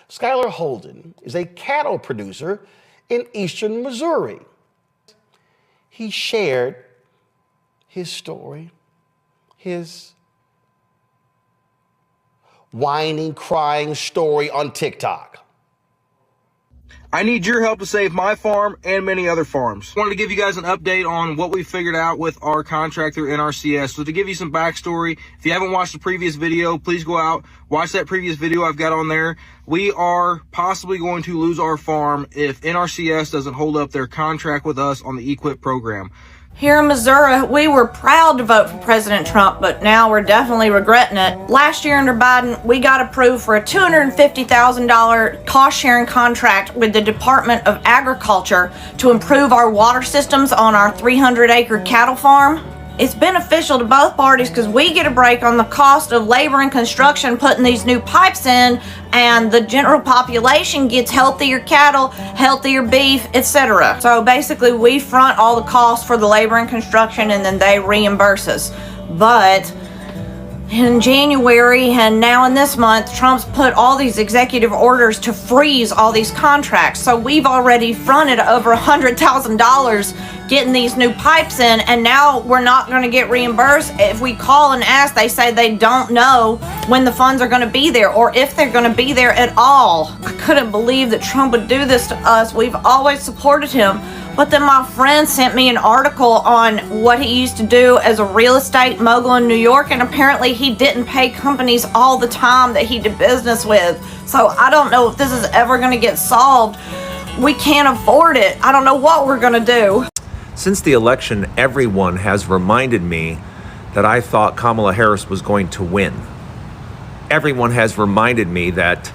Skylar Holden is a cattle producer in eastern Missouri. He shared his story, his whining, crying story on TikTok. I need your help to save my farm and many other farms. I wanted to give you guys an update on what we figured out with our contract through NRCS. So to give you some backstory, if you haven't watched the previous video, please go out, watch that previous video I've got on there. We are possibly going to lose our farm if NRCS doesn't hold up their contract with us on the EQIP program. Here in Missouri, we were proud to vote for President Trump, but now we're definitely regretting it. Last year under Biden, we got approved for a $250,000 cost-sharing contract with the Department of Agriculture to improve our water systems on our 300-acre cattle farm. It's beneficial to both parties because we get a break on the cost of labor and construction putting these new pipes in, and the general population gets healthier cattle, healthier beef, etc. So basically we front all the costs for the labor and construction and then they reimburse us. But in January and now in this month, Trump's put all these executive orders to freeze all these contracts. So we've already fronted over $100,000 getting these new pipes in, and now we're not going to get reimbursed. If we call and ask, they say they don't know when the funds are going to be there or if they're going to be there at all. I couldn't believe that Trump would do this to us. We've always supported him. But then my friend sent me an article on what he used to do as a real estate mogul in New York, and apparently he didn't pay companies all the time that he did business with. So I don't know if this is ever going to get solved. We can't afford it. I don't know what we're going to do. Since the election, everyone has reminded me that I thought Kamala Harris was going to win. Everyone has reminded me that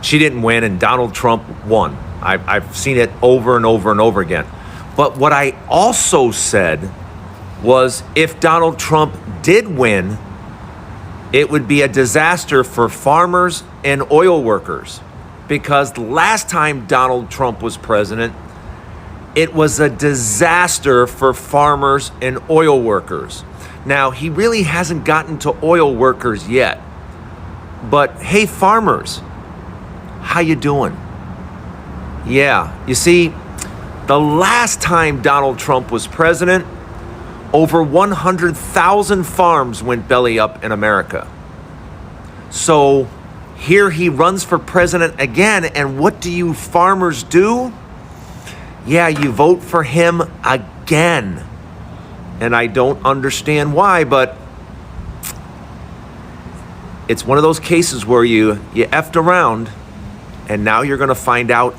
she didn't win and Donald Trump won. I've seen it over and over and over again. But what I also said was if Donald Trump did win, it would be a disaster for farmers and oil workers. Because last time Donald Trump was president, it was a disaster for farmers and oil workers. Now, he really hasn't gotten to oil workers yet. But hey, farmers, how you doing? Yeah, you see, the last time Donald Trump was president, over 100,000 farms went belly up in America. So here he runs for president again, and what do you farmers do? Yeah, you vote for him again. And I don't understand why, but it's one of those cases where you effed around and now you're going to find out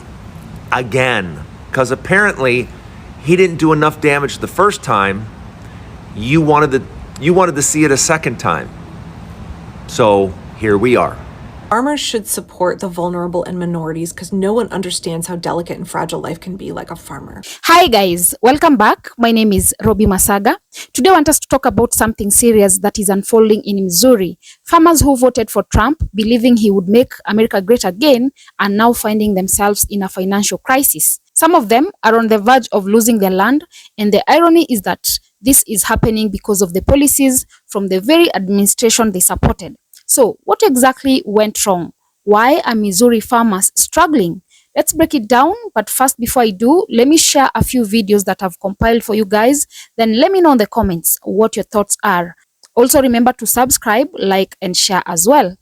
again. Because apparently he didn't do enough damage the first time. You wanted to see it a second time. So here we are. Farmers should support the vulnerable and minorities because no one understands how delicate and fragile life can be like a farmer. Hi guys, welcome back. My name is Robbie Masaga. Today I want us to talk about something serious that is unfolding in Missouri. Farmers who voted for Trump, believing he would make America great again, are now finding themselves in a financial crisis. Some of them are on the verge of losing their land, and the irony is that this is happening because of the policies from the very administration they supported. So what exactly went wrong? Why are Missouri farmers struggling? Let's break it down. But first, before I do, let me share a few videos that I've compiled for you guys. Then let me know in the comments what your thoughts are. Also remember to subscribe, like, and share as well.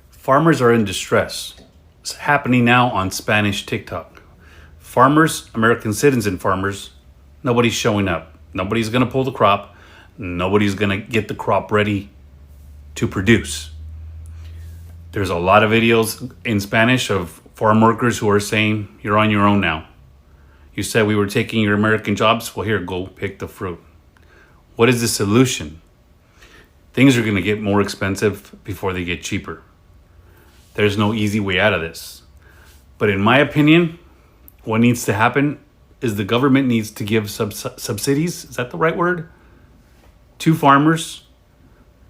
Farmers are in distress. It's happening now on Spanish TikTok. Farmers, American citizen farmers, nobody's showing up. Nobody's going to pull the crop. Nobody's going to get the crop ready to produce. There's a lot of videos in Spanish of farm workers who are saying, you're on your own now. You said we were taking your American jobs. Well, here, go pick the fruit. What is the solution? Things are going to get more expensive before they get cheaper. There's no easy way out of this. But in my opinion, what needs to happen is the government needs to give subsidies, is that the right word, to farmers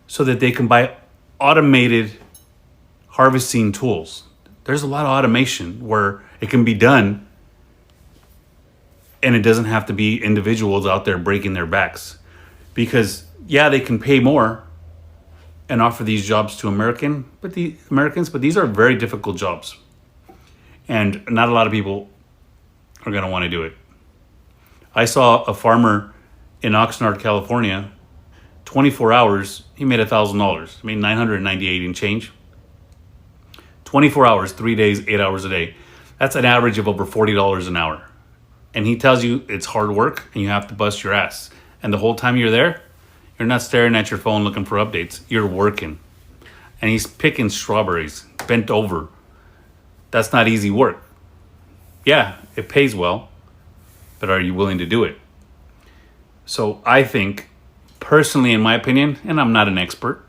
so that they can buy automated harvesting tools. There's a lot of automation where it can be done and it doesn't have to be individuals out there breaking their backs. Because, yeah, they can pay more and offer these jobs to Americans, but these are very difficult jobs. And not a lot of people are going to want to do it. I saw a farmer in Oxnard, California, 24 hours, he made $1,000. I mean, $998 and change. 24 hours, 3 days, 8 hours a day. That's an average of over $40 an hour. And he tells you it's hard work and you have to bust your ass. And the whole time you're there, you're not staring at your phone looking for updates. You're working. And he's picking strawberries, bent over. That's not easy work. Yeah, it pays well, but are you willing to do it? So I think, personally, in my opinion, and I'm not an expert,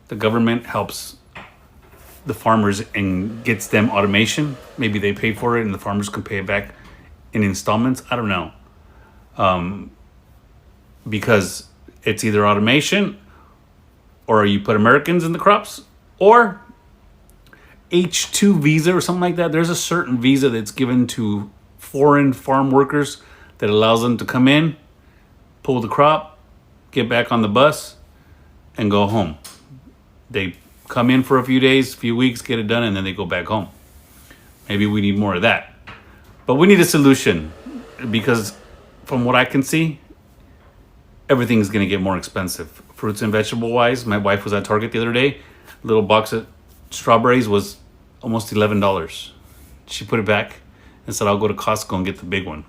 the government helps the farmers and gets them automation. Maybe they pay for it and the farmers can pay it back in installments. I don't know. Because it's either automation or you put Americans in the crops or H-2 visa or something like that. There's a certain visa that's given to foreign farm workers that allows them to come in, pull the crop, get back on the bus, and go home. They come in for a few days, few weeks, get it done, and then they go back home. Maybe we need more of that. But we need a solution because from what I can see, everything's going to get more expensive. Fruits and vegetable wise, my wife was at Target the other day. A little box of strawberries was almost $11. She put it back and said, I'll go to Costco and get the big one.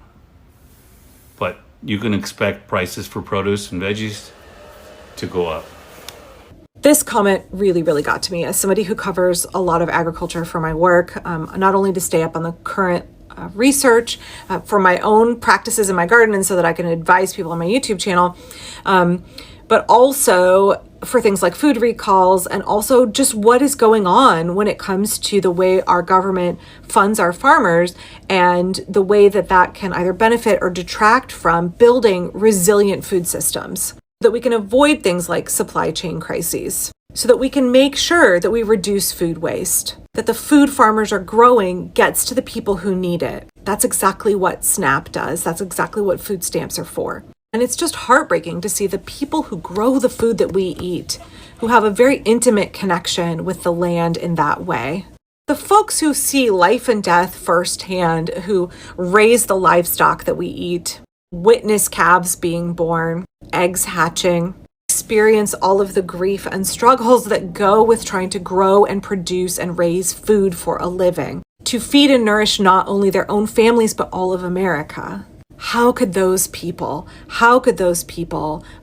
But you can expect prices for produce and veggies to go up. This comment really, really got to me as somebody who covers a lot of agriculture for my work, not only to stay up on the current research for my own practices in my garden and so that I can advise people on my YouTube channel, but also for things like food recalls and also just what is going on when it comes to the way our government funds our farmers and the way that that can either benefit or detract from building resilient food systems, that we can avoid things like supply chain crises, so that we can make sure that we reduce food waste, that the food farmers are growing gets to the people who need it. That's exactly what SNAP does. That's exactly what food stamps are for. And it's just heartbreaking to see the people who grow the food that we eat, who have a very intimate connection with the land in that way. The folks who see life and death firsthand, who raise the livestock that we eat, witness calves being born, eggs hatching, experience all of the grief and struggles that go with trying to grow and produce and raise food for a living, to feed and nourish not only their own families, but all of America. How could those people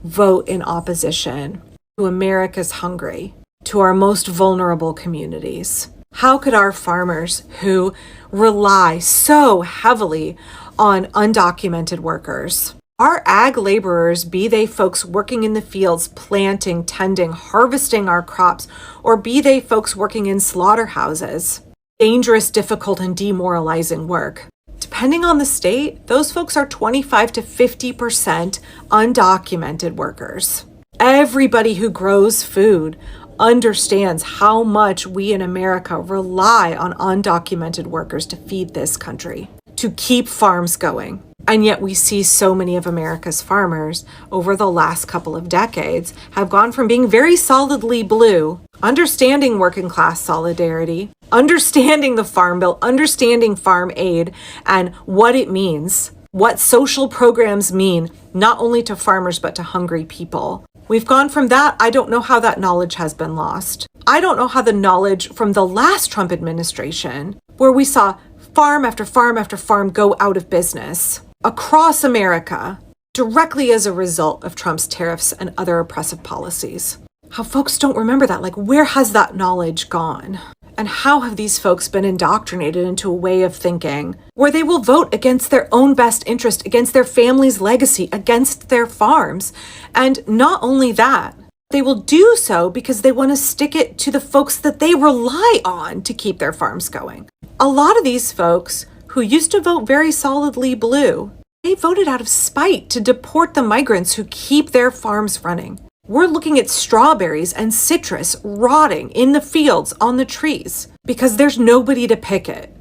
vote in opposition to America's hungry, to our most vulnerable communities? How could our farmers who rely so heavily on undocumented workers, our ag laborers, be they folks working in the fields, planting, tending, harvesting our crops, or be they folks working in slaughterhouses, dangerous, difficult, and demoralizing work. Depending on the state, those folks are 25 to 50% undocumented workers. Everybody who grows food understands how much we in America rely on undocumented workers to feed this country, to keep farms going. And yet we see so many of America's farmers over the last couple of decades have gone from being very solidly blue, understanding working class solidarity, understanding the Farm Bill, understanding farm aid and what it means, what social programs mean, not only to farmers, but to hungry people. We've gone from that. I don't know how that knowledge has been lost. I don't know how the knowledge from the last Trump administration, where we saw farm after farm after farm go out of business across America, directly as a result of Trump's tariffs and other oppressive policies. How folks don't remember that. Like, where has that knowledge gone? And how have these folks been indoctrinated into a way of thinking where they will vote against their own best interest, against their family's legacy, against their farms? And not only that, they will do so because they want to stick it to the folks that they rely on to keep their farms going. A lot of these folks who used to vote very solidly blue, they voted out of spite to deport the migrants who keep their farms running. We're looking at strawberries and citrus rotting in the fields on the trees because there's nobody to pick it.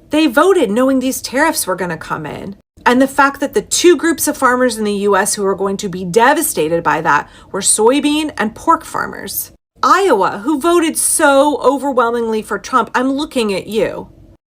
They voted knowing these tariffs were going to come in And the fact that the two groups of farmers in the US who are going to be devastated by that were soybean and pork farmers. Iowa, who voted so overwhelmingly for Trump, I'm looking at you.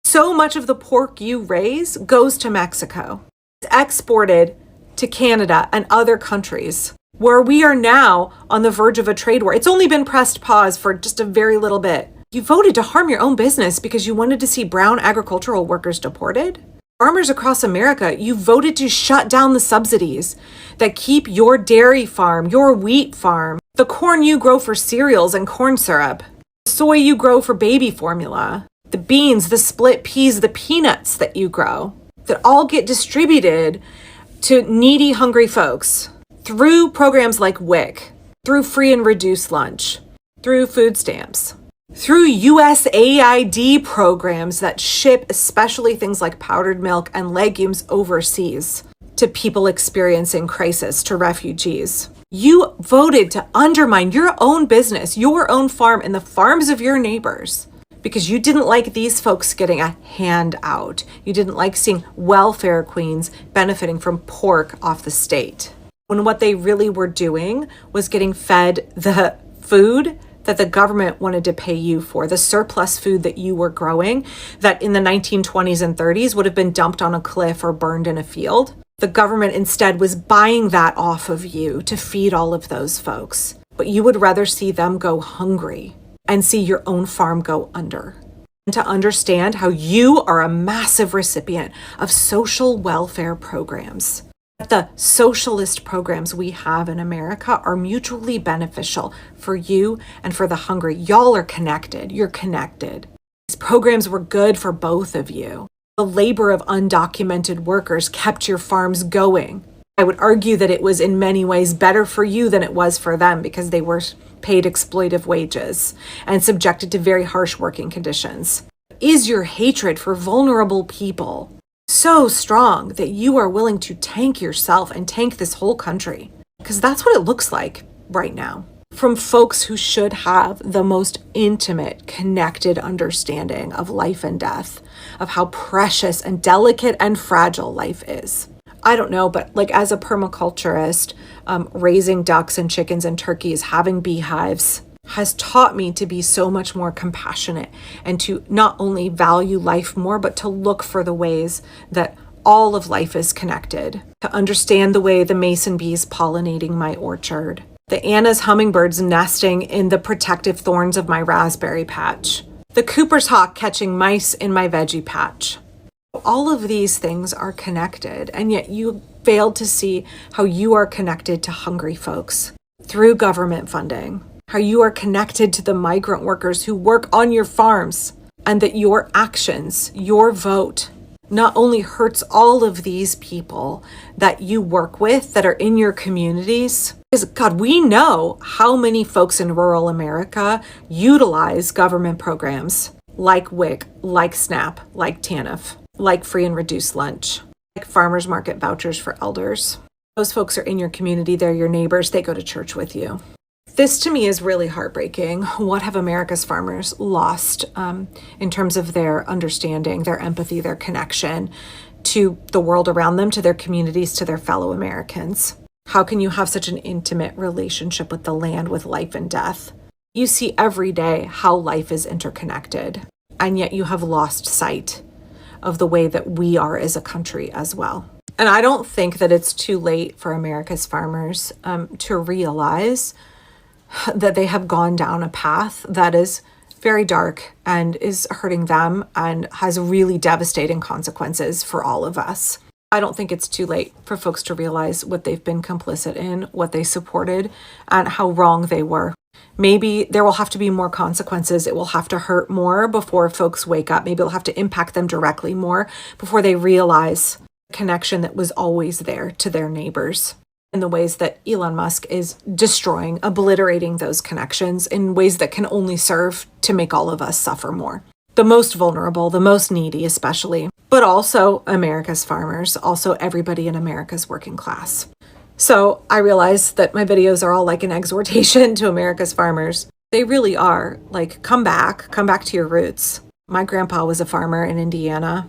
So much of the pork you raise goes to Mexico. It's exported to Canada and other countries, where we are now on the verge of a trade war. It's only been pressed pause for just a very little bit. You voted to harm your own business because you wanted to see brown agricultural workers deported? Farmers across America, you voted to shut down the subsidies that keep your dairy farm, your wheat farm, the corn you grow for cereals and corn syrup, the soy you grow for baby formula, the beans, the split peas, the peanuts that you grow, that all get distributed to needy, hungry folks through programs like WIC, through free and reduced lunch, through food stamps, through USAID programs that ship especially things like powdered milk and legumes overseas to people experiencing crisis, to refugees. You voted to undermine your own business, your own farm, and the farms of your neighbors because you didn't like these folks getting a handout. You didn't like seeing welfare queens benefiting from pork off the state, when what they really were doing was getting fed the food that the government wanted to pay you for, the surplus food that you were growing that in the 1920s and 30s would have been dumped on a cliff or burned in a field. The government instead was buying that off of you to feed all of those folks. But you would rather see them go hungry and see your own farm go under. And to understand how you are a massive recipient of social welfare programs. The socialist programs we have in America are mutually beneficial for you and for the hungry. Y'all are connected. You're connected. These programs were good for both of you. The labor of undocumented workers kept your farms going. I would argue that it was in many ways better for you than it was for them because they were paid exploitive wages and subjected to very harsh working conditions. Is your hatred for vulnerable people so strong that you are willing to tank yourself and tank this whole country? Because that's what it looks like right now. From folks who should have the most intimate, connected understanding of life and death, of how precious and delicate and fragile life is. I don't know, but like as a permaculturist, raising ducks and chickens and turkeys, having beehives, has taught me to be so much more compassionate and to not only value life more, but to look for the ways that all of life is connected, to understand the way the mason bees pollinating my orchard, the Anna's hummingbirds nesting in the protective thorns of my raspberry patch, the Cooper's hawk catching mice in my veggie patch. All of these things are connected, and yet you failed to see how you are connected to hungry folks through government funding. How you are connected to the migrant workers who work on your farms, and that your actions, your vote, not only hurts all of these people that you work with that are in your communities, because God, we know how many folks in rural America utilize government programs like WIC, like SNAP, like TANF, like free and reduced lunch, like farmers market vouchers for elders. Those folks are in your community, they're your neighbors, they go to church with you. This to me is really heartbreaking. What have America's farmers lost in terms of their understanding, their empathy, their connection to the world around them, to their communities, to their fellow Americans? How can you have such an intimate relationship with the land, with life and death? You see every day how life is interconnected, and yet you have lost sight of the way that we are as a country as well. And I don't think that it's too late for America's farmers to realize that they have gone down a path that is very dark and is hurting them and has really devastating consequences for all of us. I don't think it's too late for folks to realize what they've been complicit in, what they supported, and how wrong they were. Maybe there will have to be more consequences. It will have to hurt more before folks wake up. Maybe it'll have to impact them directly more before they realize the connection that was always there to their neighbors. In the ways that Elon Musk is destroying, obliterating those connections in ways that can only serve to make all of us suffer more. The most vulnerable, the most needy especially, but also America's farmers, also everybody in America's working class. So I realize that my videos are all like an exhortation to America's farmers. They really are. Like, come back to your roots. My grandpa was a farmer in Indiana.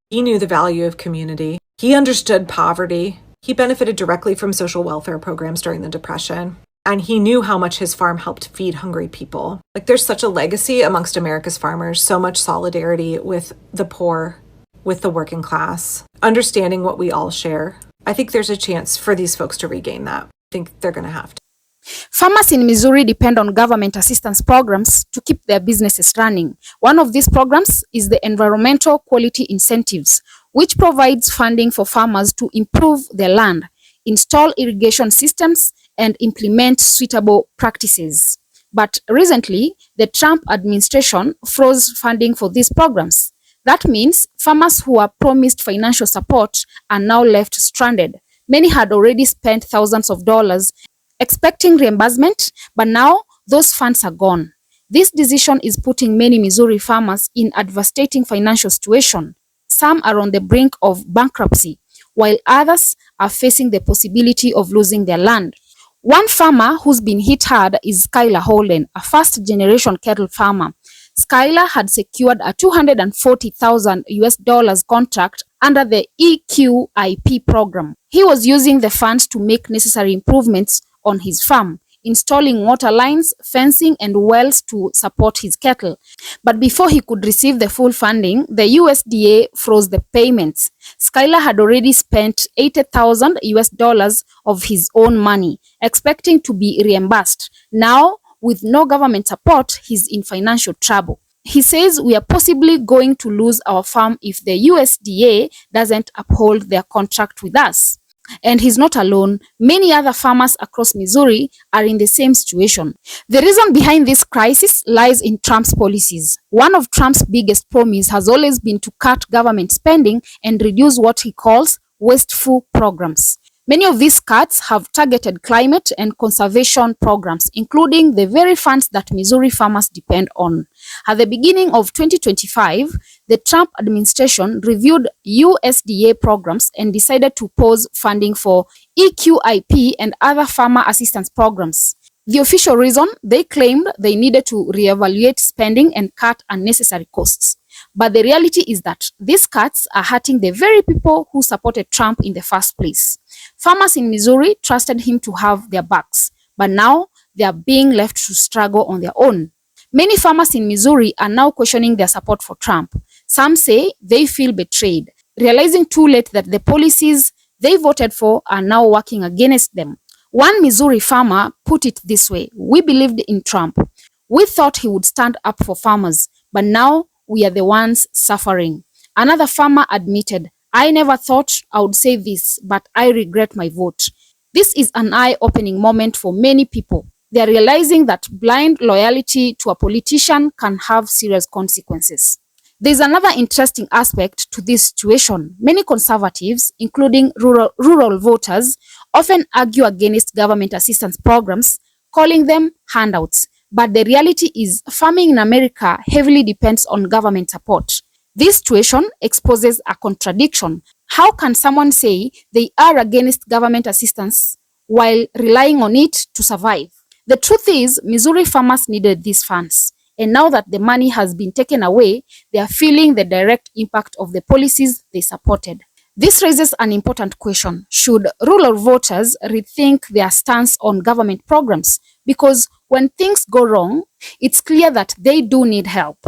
He knew the value of community. He understood poverty. He benefited directly from social welfare programs during the Depression. And he knew how much his farm helped feed hungry people. Like, there's such a legacy amongst America's farmers, so much solidarity with the poor, with the working class, understanding what we all share. I think there's a chance for these folks to regain that. I think they're going to have to. Farmers in Missouri depend on government assistance programs to keep their businesses running. One of these programs is the Environmental Quality Incentives, which provides funding for farmers to improve their land, install irrigation systems, and implement suitable practices. But recently, the Trump administration froze funding for these programs. That means farmers who are promised financial support are now left stranded. Many had already spent thousands of dollars expecting reimbursement, but now those funds are gone. This decision is putting many Missouri farmers in a devastating financial situation. Some are on the brink of bankruptcy, while others are facing the possibility of losing their land. One farmer who's been hit hard is Skylar Holden, a first-generation cattle farmer. Skylar had secured a $240,000 contract under the EQIP program. He was using the funds to make necessary improvements on his farm, installing water lines, fencing, and wells to support his cattle. But before he could receive the full funding, the USDA froze the payments. Skylar had already spent $80,000 of his own money, expecting to be reimbursed. Now, with no government support, he's in financial trouble. He says we are possibly going to lose our farm if the USDA doesn't uphold their contract with us. And he's not alone. Many other farmers across Missouri are in the same situation. The reason behind this crisis lies in Trump's policies. One of Trump's biggest promises has always been to cut government spending and reduce what he calls wasteful programs. Many of these cuts have targeted climate and conservation programs, including the very funds that Missouri farmers depend on. At the beginning of 2025, the Trump administration reviewed USDA programs and decided to pause funding for EQIP and other farmer assistance programs. The official reason, they claimed they needed to reevaluate spending and cut unnecessary costs. But the reality is that these cuts are hurting the very people who supported Trump in the first place. Farmers in Missouri trusted him to have their backs, but now they are being left to struggle on their own. Many farmers in Missouri are now questioning their support for Trump. Some say they feel betrayed, realizing too late that the policies they voted for are now working against them. One Missouri farmer put it this way: "We believed in Trump. We thought he would stand up for farmers, but now we are the ones suffering." Another farmer admitted, "I never thought I would say this, but I regret my vote." This is an eye-opening moment for many people. They are realizing that blind loyalty to a politician can have serious consequences. There's another interesting aspect to this situation. Many conservatives, including rural voters, often argue against government assistance programs, calling them handouts. But the reality is, farming in America heavily depends on government support. This situation exposes a contradiction. How can someone say they are against government assistance while relying on it to survive? The truth is, Missouri farmers needed these funds. And now that the money has been taken away, they are feeling the direct impact of the policies they supported. This raises an important question. Should rural voters rethink their stance on government programs? Because when things go wrong, it's clear that they do need help.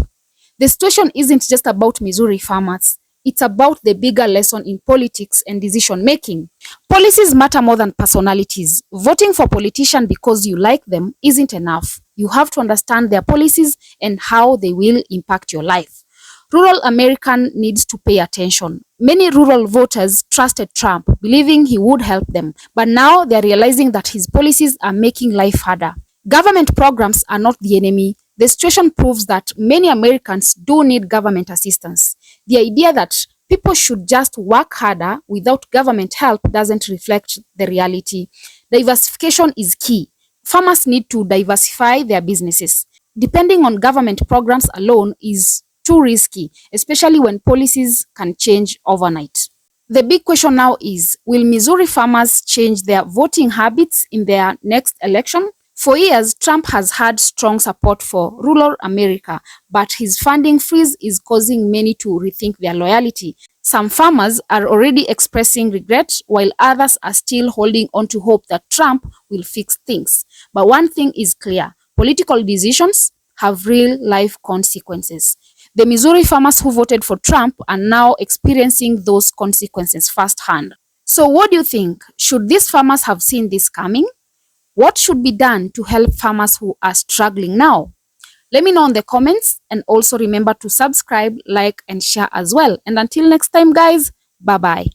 The situation isn't just about Missouri farmers. It's about the bigger lesson in politics and decision making. Policies matter more than personalities. Voting for politicians because you like them isn't enough. You have to understand their policies and how they will impact your life. Rural American needs to pay attention. Many rural voters trusted Trump, believing he would help them, but now they're realizing that his policies are making life harder. Government programs are not the enemy. The situation proves that many Americans do need government assistance. The idea that people should just work harder without government help doesn't reflect the reality. Diversification is key. Farmers need to diversify their businesses. Depending on government programs alone is too risky, especially when policies can change overnight. The big question now is, will Missouri farmers change their voting habits in their next election? For years, Trump has had strong support for rural America, but his funding freeze is causing many to rethink their loyalty. Some farmers are already expressing regret, while others are still holding on to hope that Trump will fix things. But one thing is clear: political decisions have real-life consequences. The Missouri farmers who voted for Trump are now experiencing those consequences firsthand. So what do you think? Should these farmers have seen this coming? What should be done to help farmers who are struggling now? Let me know in the comments, and also remember to subscribe, like, and share as well. And until next time, guys, bye-bye.